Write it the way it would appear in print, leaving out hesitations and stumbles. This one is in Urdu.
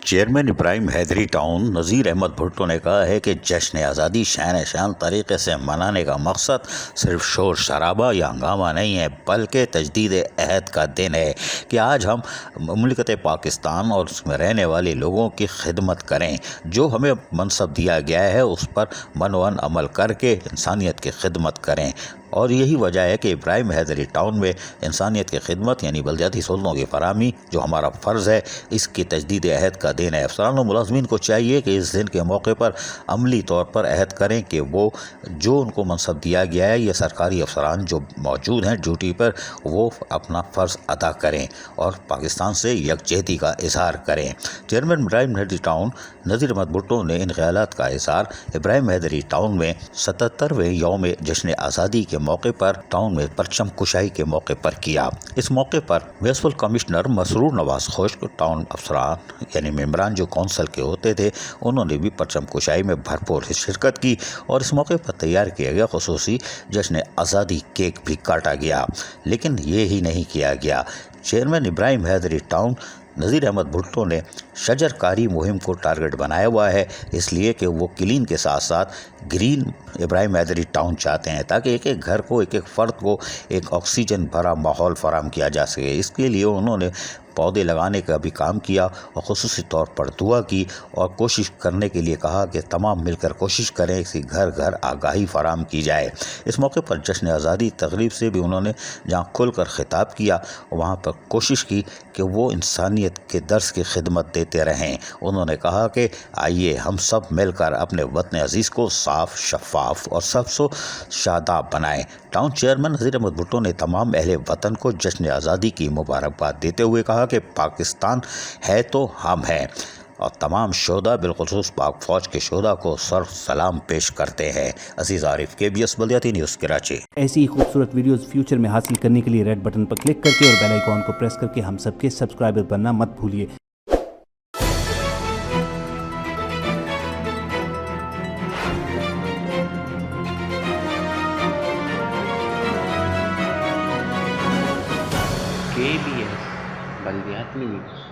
چیئرمین ابراہیم حیدری ٹاؤن نذیر احمد بھٹو نے کہا ہے کہ جشن آزادی شان طریقے سے منانے کا مقصد صرف شور شرابہ یا ہنگامہ نہیں ہے، بلکہ تجدید عہد کا دن ہے کہ آج ہم مملکت پاکستان اور اس میں رہنے والے لوگوں کی خدمت کریں، جو ہمیں منصب دیا گیا ہے اس پر منوان عمل کر کے انسانیت کی خدمت کریں۔ اور یہی وجہ ہے کہ ابراہیم حیدری ٹاؤن میں انسانیت کی خدمت یعنی بلدیاتی سہولتوں کی فراہمی جو ہمارا فرض ہے، اس کی تجدید عہد کا دن ہے۔ افسران و ملازمین کو چاہیے کہ اس دن کے موقع پر عملی طور پر عہد کریں کہ وہ جو ان کو منصب دیا گیا ہے، یہ سرکاری افسران جو موجود ہیں ڈیوٹی پر، وہ اپنا فرض ادا کریں اور پاکستان سے یکجہتی کا اظہار کریں۔ چیئرمین ابراہیم حیدری ٹاؤن نذیر احمد بھٹو نے ان خیالات کا اظہار ابراہیم حیدری ٹاؤن میں 77ویں یوم جشن آزادی کے موقع پر ٹاؤن میں پرچم کشائی کے موقع پر کیا۔ اس موقع پر میونسپل کمشنر مسرور نواز خشک، ٹاؤن افسران یعنی ممبران جو کونسل کے ہوتے تھے، انہوں نے بھی پرچم کشائی میں بھرپور شرکت کی اور اس موقع پر تیار کیا گیا خصوصی جشن آزادی کیک بھی کاٹا گیا۔ لیکن یہ ہی نہیں کیا گیا۔ چیئرمین ابراہیم حیدری ٹاؤن نذیر احمد بھٹو نے شجر کاری مہم کو ٹارگٹ بنایا ہوا ہے، اس لیے کہ وہ کلین کے ساتھ ساتھ گرین ابراہیم حیدری ٹاؤن چاہتے ہیں تاکہ ایک ایک گھر کو، ایک ایک فرد کو ایک آکسیجن بھرا ماحول فراہم کیا جا سکے۔ اس کے لیے انہوں نے پودے لگانے کا بھی کام کیا اور خصوصی طور پر دعا کی اور کوشش کرنے کے لیے کہا کہ تمام مل کر کوشش کریں کہ گھر گھر آگاہی فراہم کی جائے۔ اس موقع پر جشن آزادی تقریب سے بھی انہوں نے جہاں کھل کر خطاب کیا، وہاں پر کوشش کی کہ وہ انسانیت کے درس کی خدمت دیتے رہیں۔ انہوں نے کہا کہ آئیے ہم سب مل کر اپنے وطن عزیز کو صاف، شفاف اور سب سے شاداب بنائیں۔ ٹاؤن چیئرمین نذیر احمد بھٹو نے تمام اہل وطن کو جشن آزادی کی مبارکباد دیتے ہوئے کہا کہ پاکستان ہے تو ہم ہیں، اور تمام شہداء بالخصوص پاک فوج کے شہداء کو سر سلام پیش کرتے ہیں۔ عزیز عارف، KBS بلدیاتی نیوز کراچی۔ ایسی ہی خوبصورت ویڈیوز فیوچر میں حاصل کرنے کے لیے ریڈ بٹن پر کلک کر کے اور بیل آئیکن کو پریس کر کے ہم سب کے سبسکرائبر بننا مت بھولیے۔ KBS بلدیاتی نیوز۔